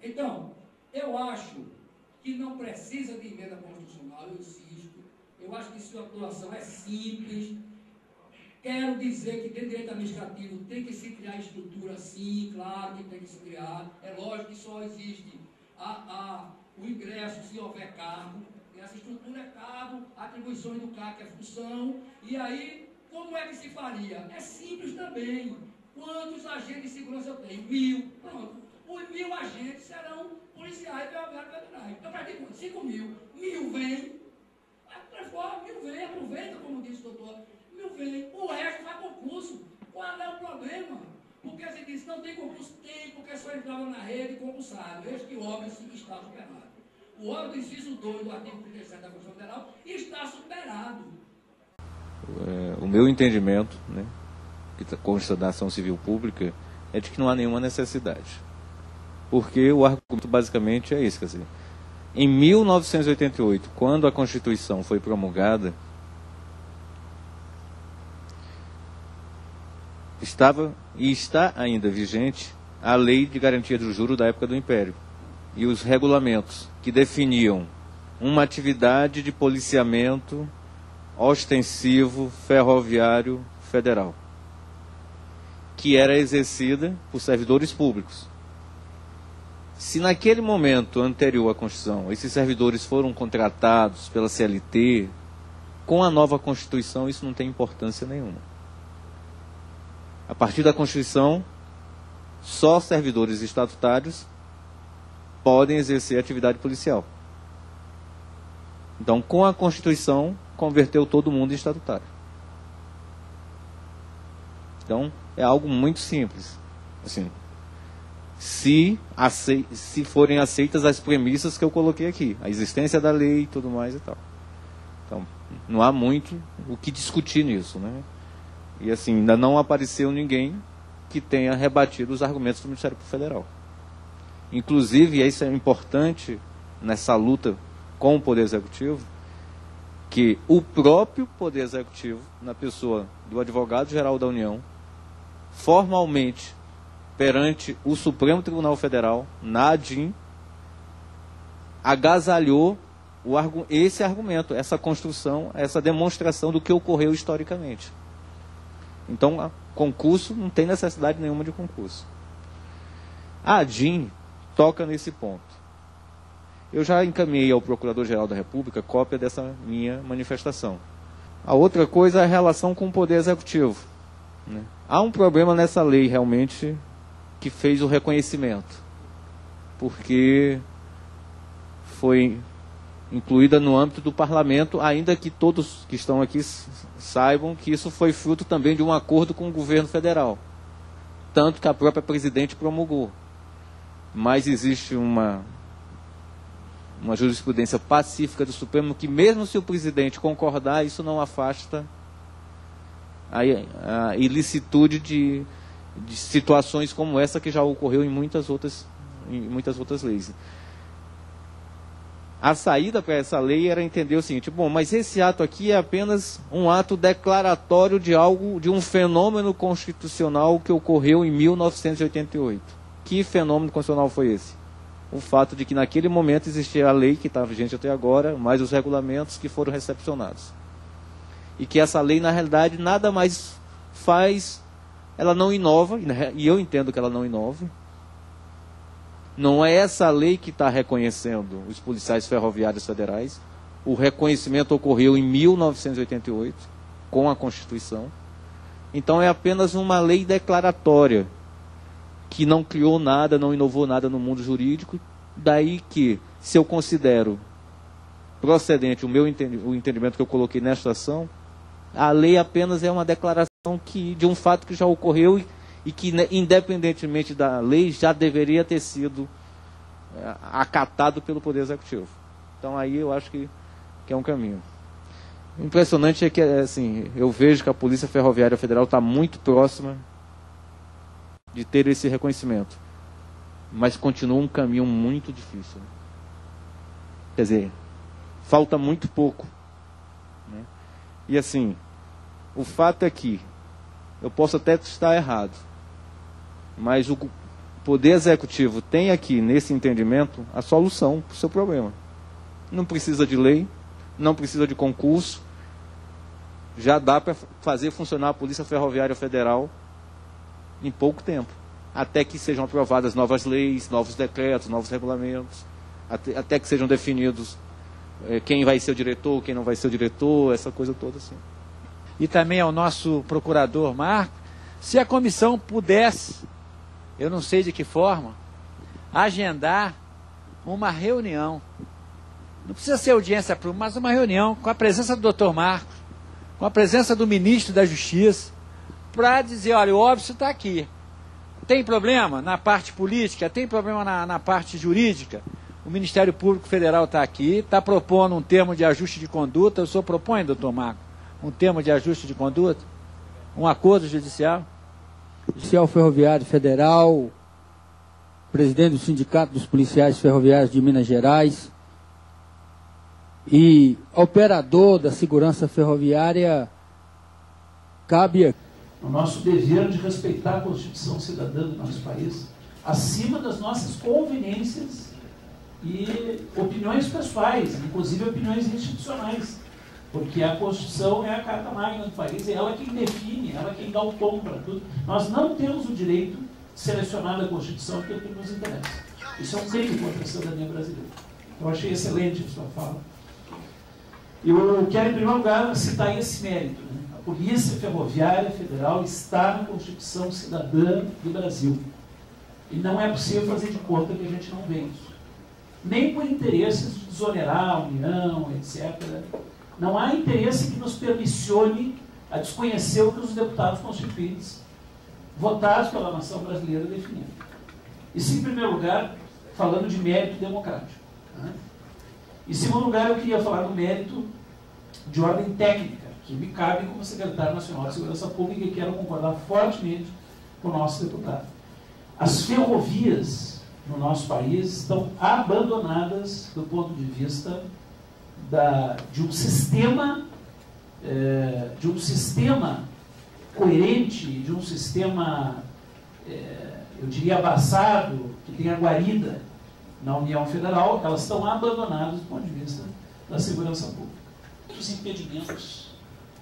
Então, eu acho que não precisa de emenda constitucional, eu insisto. Eu acho que sua atuação é simples. Quero dizer que dentro do direito administrativo tem que se criar estrutura, sim, claro que tem que se criar. É lógico que só existe o ingresso se houver cargo. E essa estrutura é cargo, atribuições do cargo, que é função. E aí, como é que se faria? É simples também. Quantos agentes de segurança eu tenho? 1000. Pronto. Os 1000 agentes serão policiais ferroviários federais. Então, para que 5 mil? 1000 vem. Transforma, 1000 vem, aproveita, como disse o doutor. 1000 vem. O resto faz concurso. Qual é o problema? Porque se diz não tem concurso? Tem, porque só entrava na rede concursado. Eis que o óbvio está superado. O óbvio do inciso 2 do artigo 37 da Constituição Federal está superado. O meu entendimento, né, que consta da ação civil pública, é de que não há nenhuma necessidade. Porque o argumento basicamente é esse, quer dizer, em 1988, quando a Constituição foi promulgada, estava e está ainda vigente a Lei de Garantia do Juro da época do Império e os regulamentos que definiam uma atividade de policiamento ostensivo ferroviário federal, que era exercida por servidores públicos. Se naquele momento anterior à Constituição, esses servidores foram contratados pela CLT, com a nova Constituição isso não tem importância nenhuma. A partir da Constituição, só servidores estatutários podem exercer atividade policial. Então, com a Constituição, converteu todo mundo em estatutário. Então, é algo muito simples. Assim, se forem aceitas as premissas que eu coloquei aqui, a existência da lei e tudo mais e tal. Então, não há muito o que discutir nisso, né? E assim, ainda não apareceu ninguém que tenha rebatido os argumentos do Ministério Público Federal. Inclusive, isso é importante nessa luta com o Poder Executivo, que o próprio Poder Executivo, na pessoa do Advogado-Geral da União, formalmente, perante o Supremo Tribunal Federal, na ADIM, agasalhou esse argumento, essa construção, essa demonstração do que ocorreu historicamente. Então, concurso, não tem necessidade nenhuma de concurso. A ADIM toca nesse ponto. Eu já encaminhei ao Procurador-Geral da República cópia dessa minha manifestação. A outra coisa é a relação com o Poder Executivo, né? Há um problema nessa lei, realmente, que fez o reconhecimento, porque foi incluída no âmbito do Parlamento, ainda que todos que estão aqui saibam que isso foi fruto também de um acordo com o governo federal, tanto que a própria presidente promulgou. Mas existe uma jurisprudência pacífica do Supremo que, mesmo se o presidente concordar, isso não afasta a ilicitude de situações como essa que já ocorreu em muitas outras leis. A saída para essa lei era entender o seguinte: bom, mas esse ato aqui é apenas um ato declaratório de um fenômeno constitucional que ocorreu em 1988. Que fenômeno constitucional foi esse? O fato de que naquele momento existia a lei que está vigente até agora, mais os regulamentos que foram recepcionados. E que essa lei, na realidade, nada mais faz, ela não inova, e eu entendo que ela não inova. Não é essa lei que está reconhecendo os policiais ferroviários federais. O reconhecimento ocorreu em 1988, com a Constituição. Então é apenas uma lei declaratória, que não criou nada, não inovou nada no mundo jurídico. Daí que, se eu considero procedente o entendimento que eu coloquei nesta ação, a lei apenas é uma declaração de um fato que já ocorreu e que, independentemente da lei, já deveria ter sido acatado pelo Poder Executivo. Então aí eu acho que é um caminho. O impressionante é que, assim, eu vejo que a Polícia Ferroviária Federal está muito próxima de ter esse reconhecimento, mas continua um caminho muito difícil. Quer dizer, falta muito pouco, né? E assim, o fato é que eu posso até estar errado, mas O Poder Executivo tem aqui, nesse entendimento, a solução para o seu problema. Não precisa de lei, não precisa de concurso, já dá para fazer funcionar a Polícia Ferroviária Federal em pouco tempo, até que sejam aprovadas novas leis, novos decretos, novos regulamentos, até que sejam definidos quem vai ser o diretor, quem não vai ser o diretor, essa coisa toda assim. E também ao nosso procurador Marco, se a comissão pudesse, eu não sei de que forma, agendar uma reunião, não precisa ser audiência pública, mas uma reunião com a presença do Dr. Marcos, com a presença do ministro da Justiça, para dizer, olha, o óbvio está aqui. Tem problema na parte política, tem problema na parte jurídica. O Ministério Público Federal está aqui, está propondo um termo de ajuste de conduta. O senhor propõe, doutor Marco, um termo de ajuste de conduta? Um acordo judicial? Policial Ferroviário Federal, presidente do Sindicato dos Policiais Ferroviários de Minas Gerais e operador da segurança ferroviária, cabe o nosso dever de respeitar a Constituição cidadã do nosso país, acima das nossas conveniências e opiniões pessoais, inclusive opiniões institucionais, porque a Constituição é a carta magna do país, é ela quem define, ela quem dá o tom para tudo. Nós não temos o direito de selecionar da Constituição porque é o que nos interessa. Isso é um crime contra a cidadania brasileira. Eu achei excelente a sua fala. Eu quero, em primeiro lugar, citar esse mérito, né? A Polícia Ferroviária Federal está na Constituição Cidadã do Brasil. E não é possível fazer de conta que a gente não vê isso. Nem por interesses de desonerar a União, etc. Não há interesse que nos permissione a desconhecer o que os deputados constituintes, votados pela nação brasileira, definiram. Isso, em primeiro lugar, falando de mérito democrático. Né? Em segundo lugar, eu queria falar do mérito de ordem técnica, que me cabe como secretário nacional de Segurança Pública e quero concordar fortemente com o nosso deputado. As ferrovias no nosso país estão abandonadas do ponto de vista de um sistema coerente, de um sistema, eu diria, abraçado, que tenha guarida na União Federal. Elas estão abandonadas do ponto de vista da segurança pública. Os impedimentos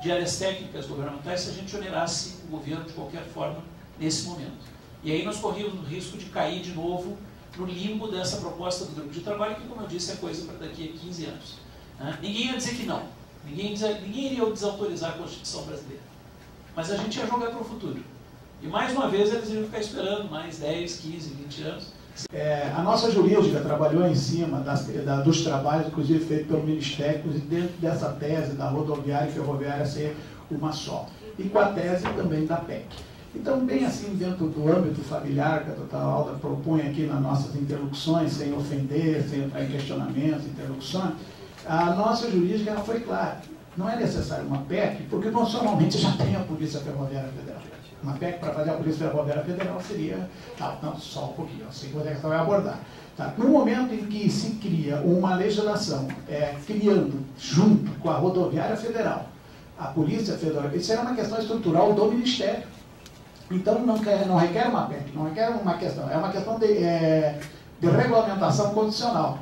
de áreas técnicas governamentais se a gente onerasse o governo de qualquer forma nesse momento. E aí nós corríamos o risco de cair de novo no limbo dessa proposta do grupo de trabalho, que, como eu disse, é coisa para daqui a 15 anos. Né? Ninguém ia dizer que não. Ninguém iria desautorizar a Constituição brasileira. Mas a gente ia jogar para o futuro. E mais uma vez eles iam ficar esperando mais 10, 15, 20 anos. A nossa jurídica trabalhou em cima dos trabalhos, inclusive feitos pelo Ministério, dentro dessa tese da rodoviária e ferroviária ser uma só. E com a tese também da PEC. Então, bem assim, dentro do âmbito familiar que a doutora Alda propõe aqui nas nossas interlocuções, sem ofender, sem entrar em questionamentos, interlocuções, a nossa jurídica ela foi clara. Não é necessário uma PEC, porque funcionalmente já tem a Polícia Ferroviária Federal. Uma PEC para fazer a Polícia Ferroviária Federal seria... Não, só um pouquinho, eu sei que você vai abordar. Tá? No momento em que se cria uma legislação, criando, junto com a Rodoviária Federal, a Polícia Federal, isso é uma questão estrutural do Ministério. Então, não requer uma PEC, não requer uma questão, é uma questão de regulamentação constitucional.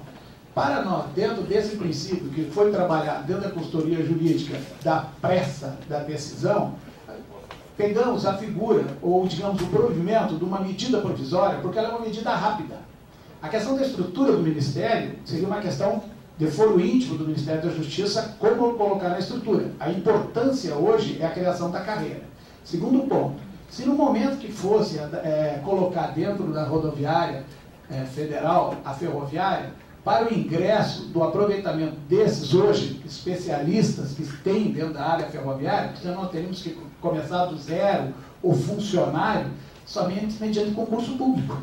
Para nós, dentro desse princípio que foi trabalhado dentro da consultoria jurídica da pressa da decisão, pegamos a figura, ou digamos o provimento de uma medida provisória, porque ela é uma medida rápida. A questão da estrutura do Ministério seria uma questão de foro íntimo do Ministério da Justiça, como colocar na estrutura. A importância hoje é a criação da carreira. Segundo ponto, se no momento que fosse colocar dentro da rodoviária federal a ferroviária, para o ingresso do aproveitamento desses hoje especialistas que tem dentro da área ferroviária, então nós teríamos que começar do zero o funcionário somente mediante concurso público.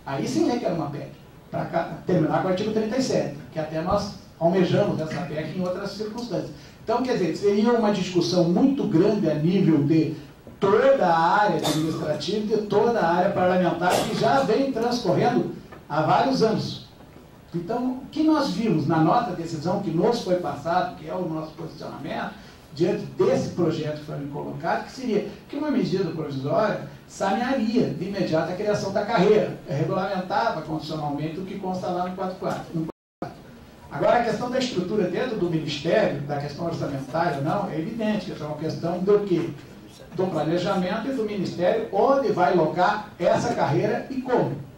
Aí sim requer uma PEC, para terminar com o artigo 37, que até nós almejamos essa PEC em outras circunstâncias. Então, quer dizer, seria uma discussão muito grande a nível de toda a área administrativa e de toda a área parlamentar que já vem transcorrendo há vários anos. Então, o que nós vimos na nossa decisão que nos foi passado, que é o nosso posicionamento, diante desse projeto que foi me colocado, que seria que uma medida provisória, sanearia de imediato a criação da carreira, regulamentava constitucionalmente o que consta lá no 44. Agora, a questão da estrutura dentro do Ministério, da questão orçamentária, não, é evidente que é uma questão do quê? Do planejamento e do Ministério, onde vai locar essa carreira e como.